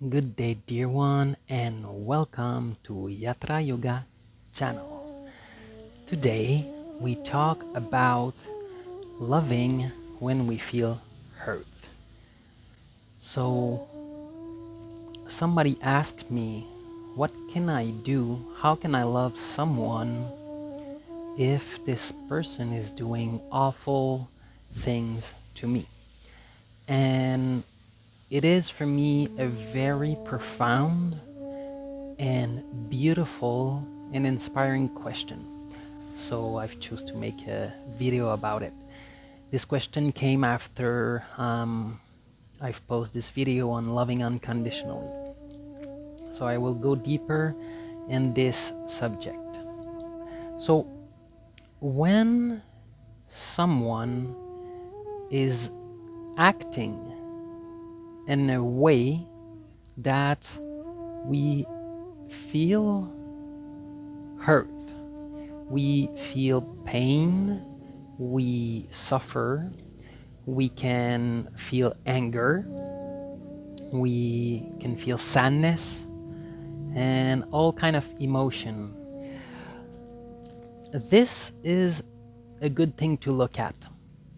Good day, dear one, and welcome to Yatra Yoga channel. Today, we talk about loving when we feel hurt. So, somebody asked me, what can I do? How can I love someone if this person is doing awful things to me? And it is for me a very profound and beautiful and inspiring question. So I've choose to make a video about it. This question came after I've posted this video on loving unconditionally. So I will go deeper in this subject. So when someone is acting in a way that we feel hurt, we feel pain, we suffer, we can feel anger, we can feel sadness, and all kind of emotion. This is a good thing to look at,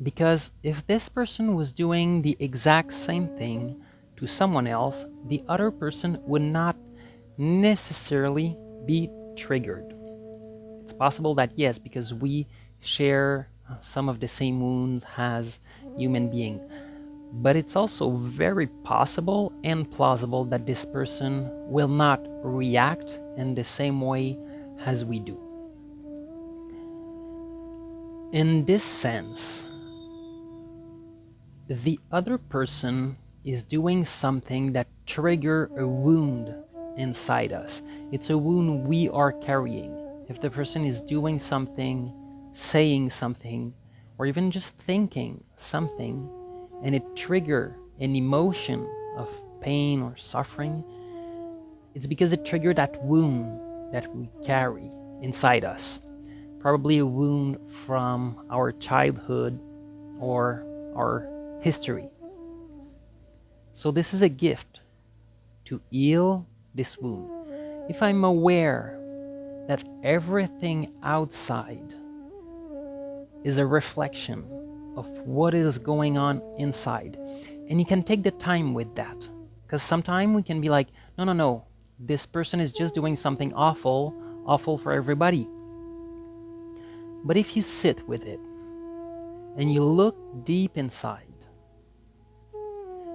because if this person was doing the exact same thing to someone else, the other person would not necessarily be triggered. It's possible that yes, because we share some of the same wounds as human being, but it's also very possible and plausible that this person will not react in the same way as we do. In this sense, the other person is doing something that trigger a wound inside us. It's a wound we are carrying. If the person is doing something, saying something, or even just thinking something, and it trigger an emotion of pain or suffering, it's because it triggered that wound that we carry inside us. Probably a wound from our childhood or our history. So this is a gift to heal this wound. If I'm aware that everything outside is a reflection of what is going on inside, and you can take the time with that, because sometimes we can be like, no, this person is just doing something awful for everybody. But if you sit with it and you look deep inside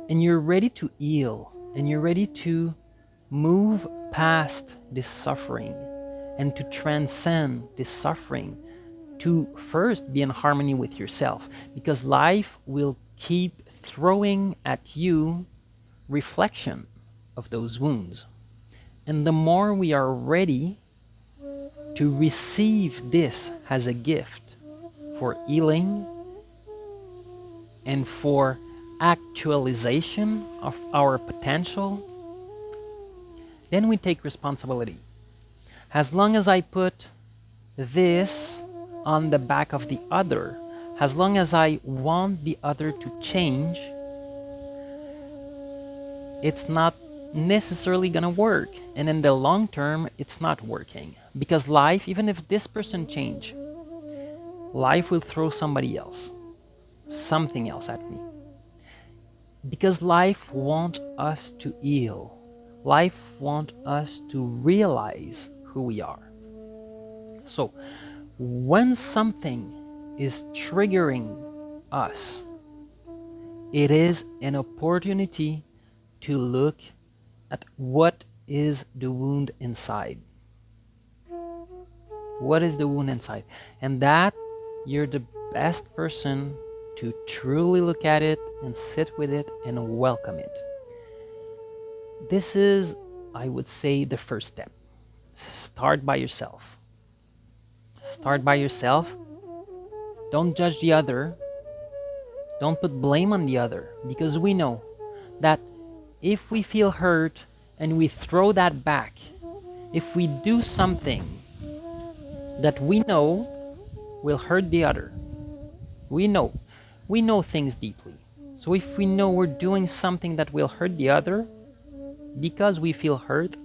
and you're ready to heal and you're ready to move past this suffering and to transcend this suffering, to first be in harmony with yourself, because life will keep throwing at you reflection of those wounds. And the more we are ready to receive this as a gift for healing and for actualization of our potential, then we take responsibility. As long as I put this on the back of the other, as long as I want the other to change, it's not necessarily gonna work. And in the long term, it's not working. Because life, even if this person change, life will throw somebody else, something else at me. Because life wants us to heal. Life wants us to realize who we are. So, when something is triggering us, it is an opportunity to look at what is the wound inside. What is the wound inside? And that you're the best person to truly look at it and sit with it and welcome it. This is, I would say, the first step. Start by yourself. Start by yourself. Don't judge the other. Don't put blame on the other, because we know that if we feel hurt and we throw that back, if we do something that we know will hurt the other, we know things deeply. So if we know we're doing something that will hurt the other, because we feel hurt,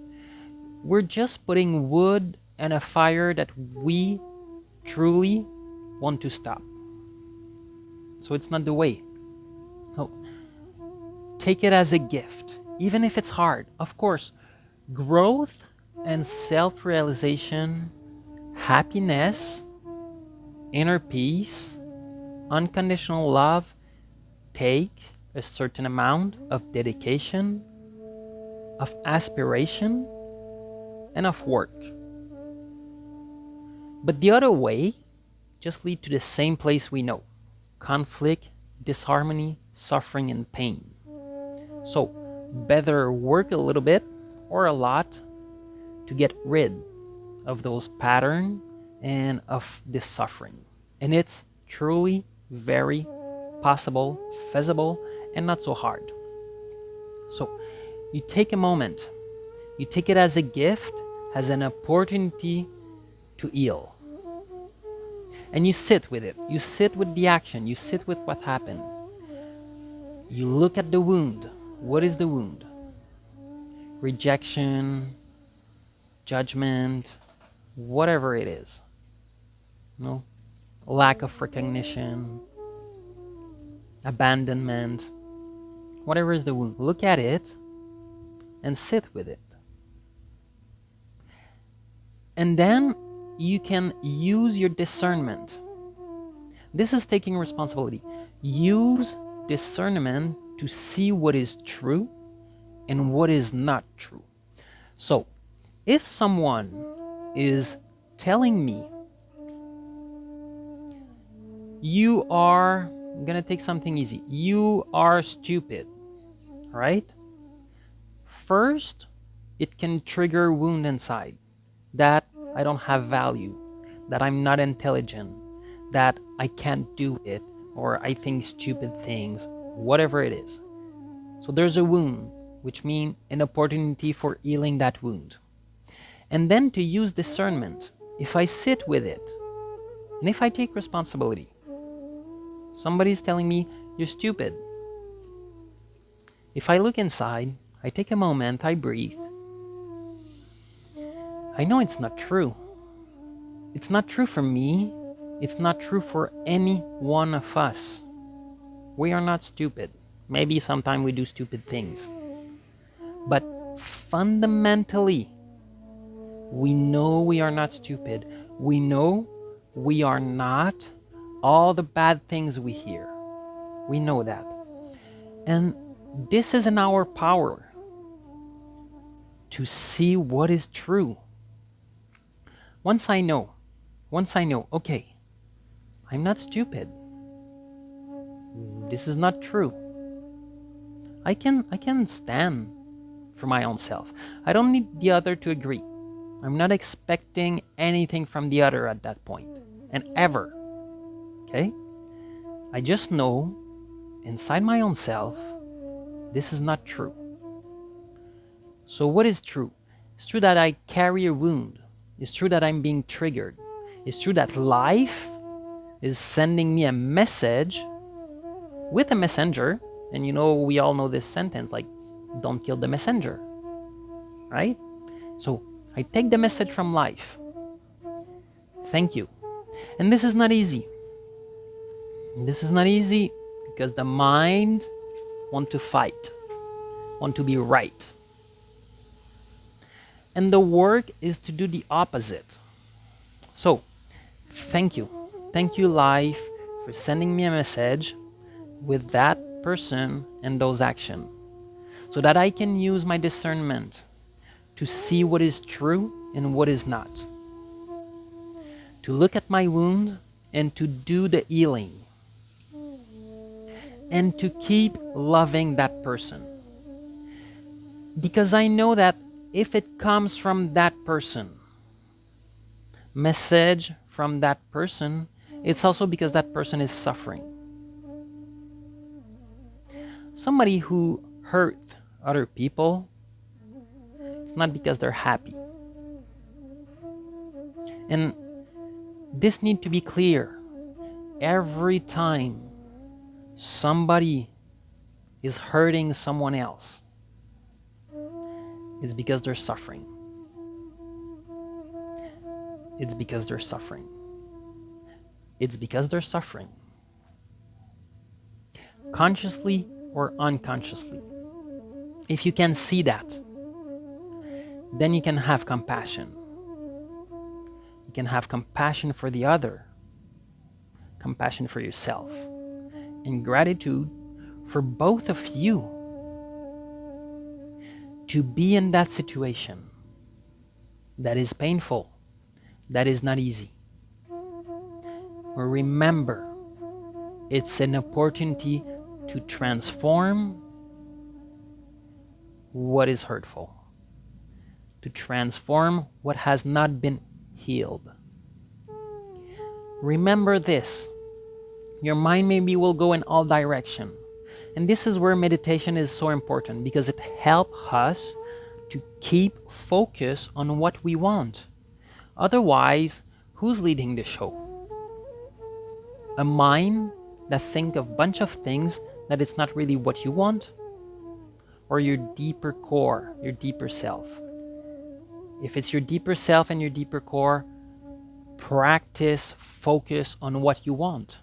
we're just putting wood and a fire that we truly want to stop. So it's not the way. No. Take it as a gift, even if it's hard. Of course, growth and self-realization, happiness, inner peace, unconditional love take a certain amount of dedication, of aspiration, and of work. But the other way just lead to the same place we know: conflict, disharmony, suffering, and pain. So better work a little bit or a lot to get rid of those patterns and of this suffering. And it's truly very possible, feasible, and not so hard. So you take a moment, you take it as a gift, as an opportunity to heal. And you sit with it. You sit with the action. You sit with what happened. You look at the wound. What is the wound? Rejection, judgment, whatever it is. No? Lack of recognition, abandonment, whatever is the wound. Look at it and sit with it. And then you can use your discernment. This is taking responsibility. Use discernment to see what is true and what is not true. So, if someone is telling me, you are, I'm gonna take something easy, you are stupid, right? First, it can trigger a wound inside that I don't have value, that I'm not intelligent, that I can't do it, or I think stupid things, whatever it is. So there's a wound, which means an opportunity for healing that wound. And then to use discernment, if I sit with it, and if I take responsibility, somebody's telling me, you're stupid. If I look inside, I take a moment, I breathe. I know it's not true. It's not true for me. It's not true for any one of us. We are not stupid. Maybe sometimes we do stupid things. But fundamentally, we know we are not stupid. We know we are not all the bad things we hear. We know that. And this is in our power to see what is true. Once I know, okay, I'm not stupid. This is not true. I can stand for my own self. I don't need the other to agree. I'm not expecting anything from the other at that point, and ever. Okay? I just know inside my own self, this is not true. So what is true? It's true that I carry a wound. It's true that I'm being triggered. It's true that life is sending me a message with a messenger. And we all know this sentence, like, don't kill the messenger, right? So I take the message from life. Thank you. And this is not easy. This is not easy because the mind wants to fight, want to be right. And the work is to do the opposite. So, thank you. Thank you, life, for sending me a message with that person and those actions, so that I can use my discernment to see what is true and what is not. To look at my wound and to do the healing. And to keep loving that person. Because I know that if it comes from that person, message from that person, it's also because that person is suffering. Somebody who hurt other people, it's not because they're happy. And this needs to be clear. Every time somebody is hurting someone else, It's because they're suffering. It's because they're suffering. It's because they're suffering. Consciously or unconsciously. If you can see that, then you can have compassion. You can have compassion for the other, compassion for yourself, and gratitude for both of you to be in that situation that is painful, that is not easy. Remember, it's an opportunity to transform what is hurtful, to transform what has not been healed. Remember this. Your mind maybe will go in all directions. And this is where meditation is so important, because it helps us to keep focus on what we want. Otherwise, who's leading the show? A mind that thinks of a bunch of things that it's not really what you want? Or your deeper core, your deeper self? If it's your deeper self and your deeper core, practice focus on what you want.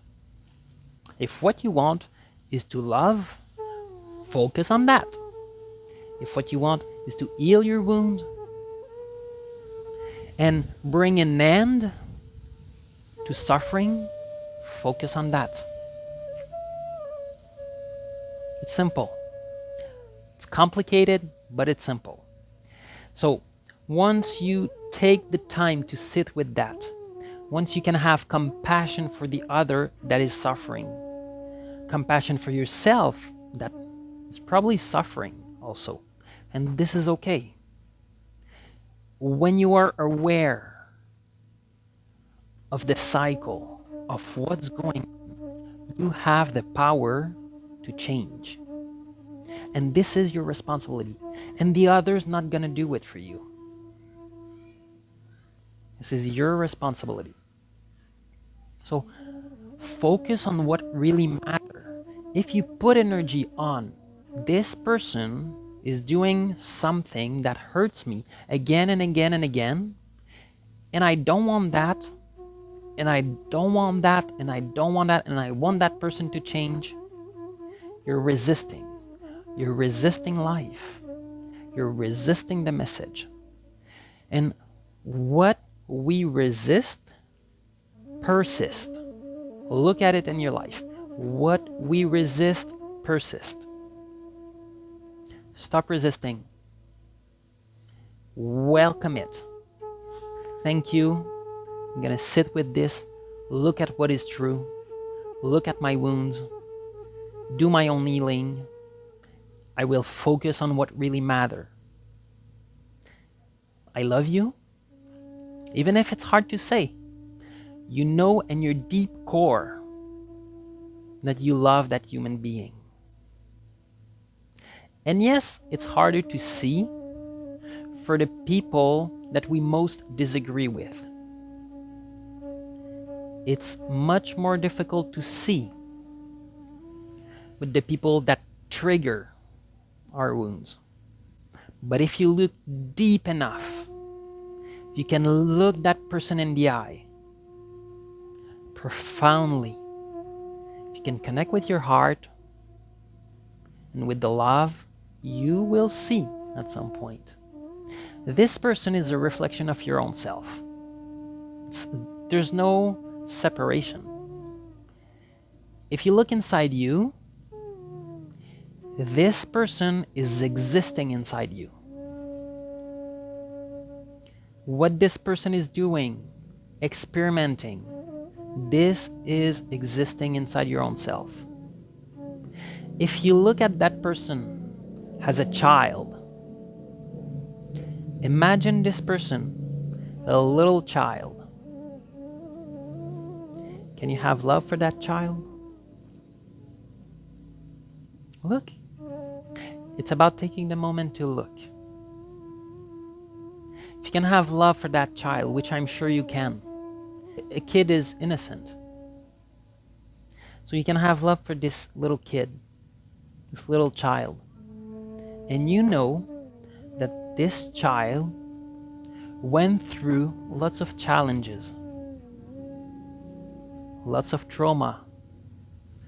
If what you want is to love, focus on that. If what you want is to heal your wound and bring an end to suffering, focus on that. It's simple. It's complicated, but it's simple. So once you take the time to sit with that, once you can have compassion for the other that is suffering, compassion for yourself that is probably suffering also, and this is okay. When you are aware of the cycle of what's going on, you have the power to change. And this is your responsibility. And the other's not going to do it for you. This is your responsibility. So focus on what really matters. If you put energy on, this person is doing something that hurts me again and again and again, and I don't want that, and I don't want that, and I don't want that, and I want that person to change, you're resisting. You're resisting life. You're resisting the message. And what we resist persists. Look at it in your life. What we resist persists. Stop resisting. Welcome it. Thank you. I'm going to sit with this. Look at what is true. Look at my wounds. Do my own healing. I will focus on what really matters. I love you. Even if it's hard to say, you know in your deep core that you love that human being. And yes, it's harder to see for the people that we most disagree with. It's much more difficult to see with the people that trigger our wounds. But if you look deep enough, you can look that person in the eye profoundly. You can connect with your heart and with the love, you will see at some point. This person is a reflection of your own self. There's no separation. If you look inside you, this person is existing inside you. What this person is doing, experimenting, this is existing inside your own self. If you look at that person as a child, imagine this person, a little child. Can you have love for that child? Look. It's about taking the moment to look. If you can have love for that child, which I'm sure you can. A kid is innocent. So you can have love for this little kid, this little child. And you know that this child went through lots of challenges, lots of trauma,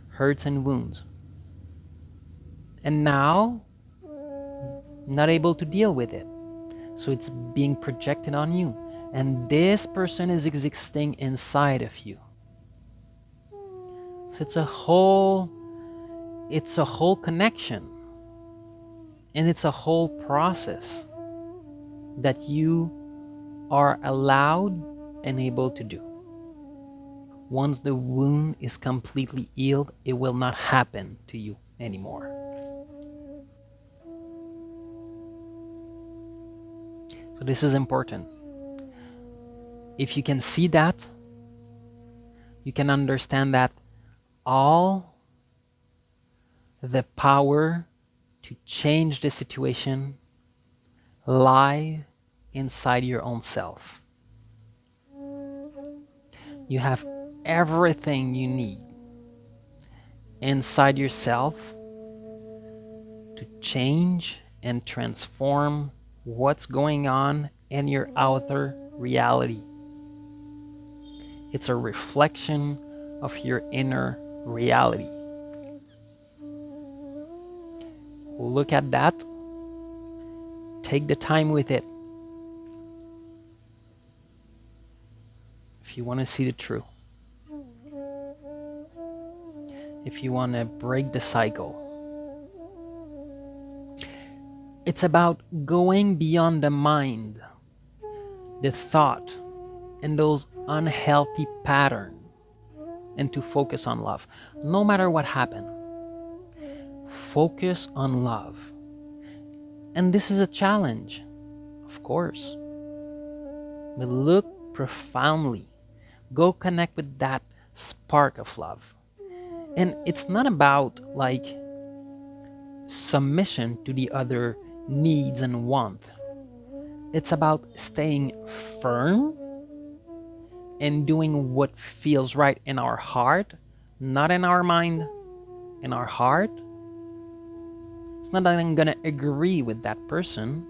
hurts and wounds, and now not able to deal with it. So it's being projected on you, and this person is existing inside of you. So it's a whole connection, and it's a whole process that you are allowed and able to do. Once the wound is completely healed, it will not happen to you anymore. So this is important. If you can see that, you can understand that all the power to change the situation lie inside your own self. You have everything you need inside yourself to change and transform what's going on in your outer reality. It's a reflection of your inner reality. Look at that. Take the time with it. If you want to see the truth. If you want to break the cycle. It's about going beyond the mind, the thought, and those unhealthy patterns, and to focus on love. No matter what happened, focus on love. And this is a challenge, of course. But look profoundly. Go connect with that spark of love. And it's not about like submission to the other needs and wants. It's about staying firm and doing what feels right in our heart, not in our mind, in our heart. It's not that I'm gonna agree with that person.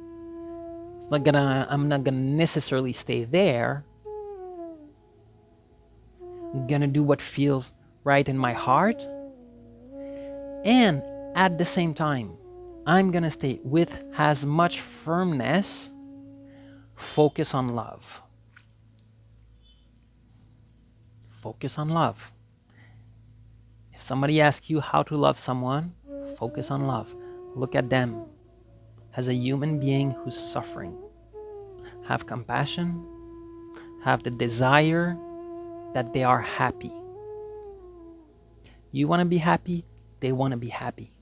I'm not gonna necessarily stay there. I'm gonna do what feels right in my heart. And at the same time, I'm gonna stay with as much firmness, focus on love. Focus on love. If somebody asks you how to love someone, focus on love. Look at them as a human being who's suffering. Have compassion, have the desire that they are happy. You want to be happy, they want to be happy.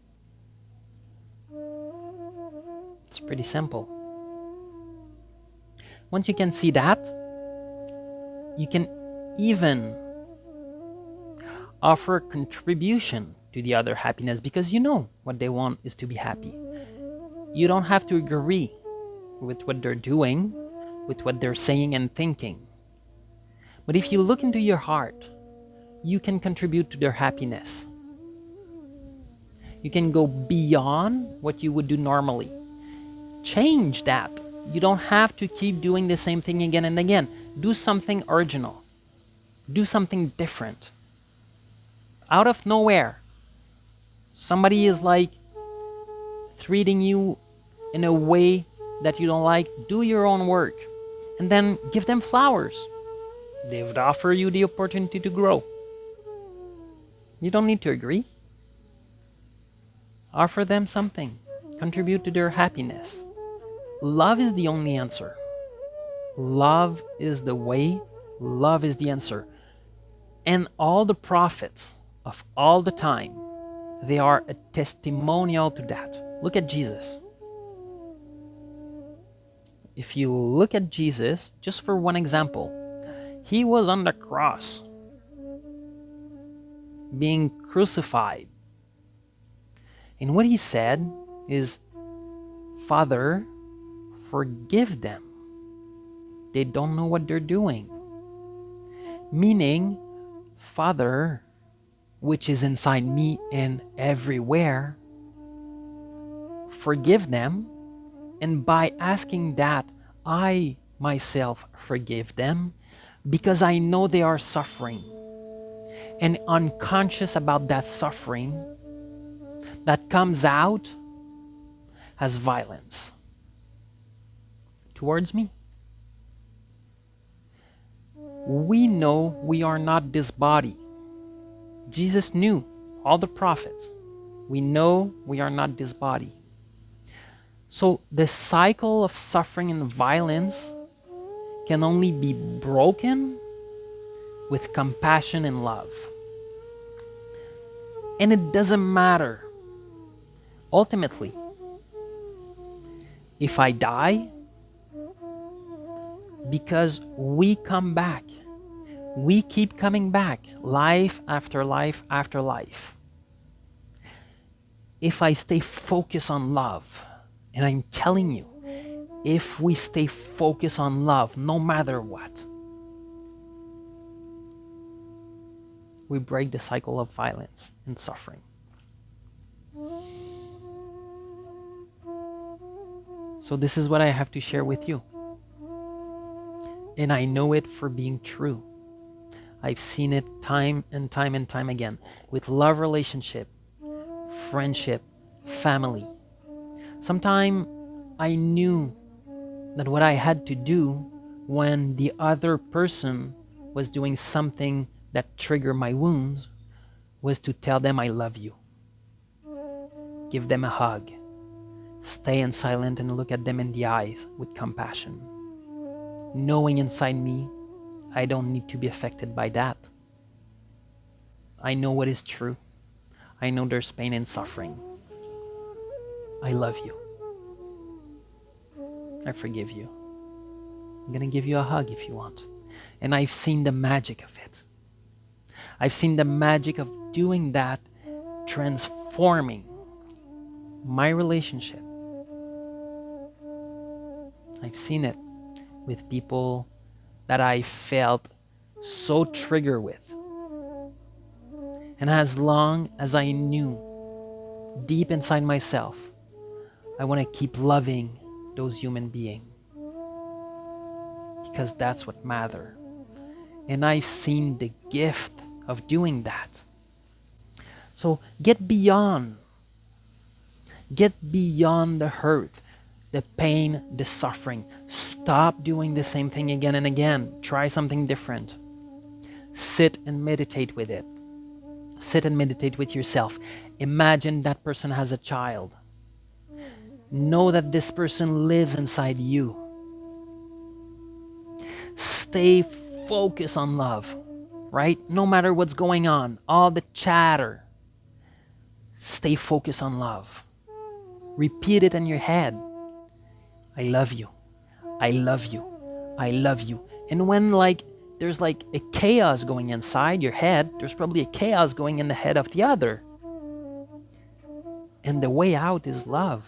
It's pretty simple. Once you can see that, you can even offer contribution to the other happiness, because you know what they want is to be happy. You don't have to agree with what they're doing, with what they're saying and thinking. But if you look into your heart, you can contribute to their happiness. You can go beyond what you would do normally. Change that. You don't have to keep doing the same thing again and again. Do something original. Do something different. Out of nowhere, somebody is like treating you in a way that you don't like. Do your own work and then give them flowers. They would offer you the opportunity to grow. You don't need to agree. Offer them something. Contribute to their happiness. Love is the only answer. Love is the way. Love is the answer. And all the prophets of all the time, they are a testimonial to that. Look at Jesus. If you look at Jesus, just for one example, he was on the cross, being crucified. And what he said is, Father, forgive them. They don't know what they're doing. Meaning, Father, which is inside me and everywhere, forgive them And by asking that, I myself forgive them because I know they are suffering and unconscious about that suffering that comes out as violence towards me. We know we are not this body. Jesus knew, all the prophets. We know we are not this body. So the cycle of suffering and violence can only be broken with compassion and love. And it doesn't matter, ultimately, if I die, because we come back. We keep coming back, life after life after life. If I stay focused on love, and I'm telling you, if we stay focused on love, no matter what, we break the cycle of violence and suffering. So this is what I have to share with you. And I know it for being true. I've seen it time and time and time again with love relationship, friendship, family. Sometimes I knew that what I had to do when the other person was doing something that triggered my wounds was to tell them I love you. Give them a hug. Stay in silence and look at them in the eyes with compassion. Knowing inside me, I don't need to be affected by that. I know what is true. I know there's pain and suffering. I love you. I forgive you. I'm gonna give you a hug if you want. And I've seen the magic of it. I've seen the magic of doing that, transforming my relationship. I've seen it with people that I felt so triggered with. And as long as I knew deep inside myself, I want to keep loving those human beings because that's what matters. And I've seen the gift of doing that. So get beyond the hurt, the pain, the suffering. Stop doing the same thing again and again. Try something different. Sit and meditate with it. Sit and meditate with yourself. Imagine that person has a child. Know that this person lives inside you. Stay focused on love, right? No matter what's going on, all the chatter. Stay focused on love. Repeat it in your head. I love you. I love you. I love you. And when there's a chaos going inside your head, there's probably a chaos going in the head of the other. And the way out is love.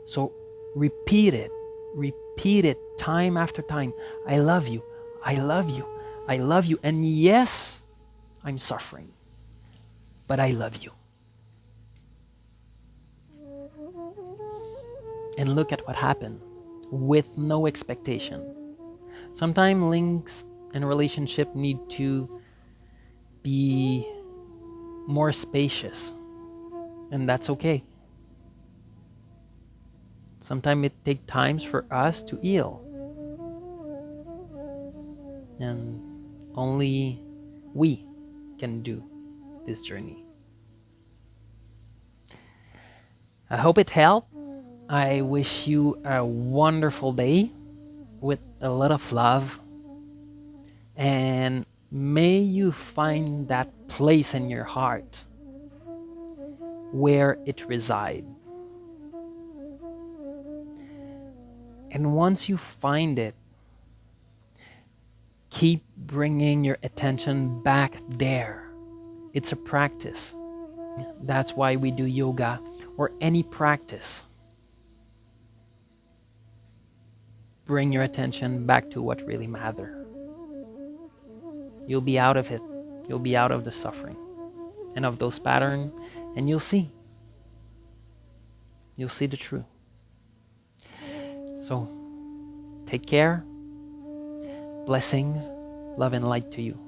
So repeat it. Repeat it time after time. I love you. I love you. I love you. And yes, I'm suffering, but I love you. And look at what happened with no expectation. Sometimes links and relationship need to be more spacious, and that's okay. Sometimes it takes times for us to heal, and only we can do this journey. I hope it helped. I wish you a wonderful day with a lot of love, and may you find that place in your heart where it resides. And once you find it, keep bringing your attention back there. It's a practice. That's why we do yoga or any practice. Bring your attention back to what really matters. You'll be out of it. You'll be out of the suffering and of those patterns, and you'll see. You'll see the truth. So take care. Blessings, love and light to you.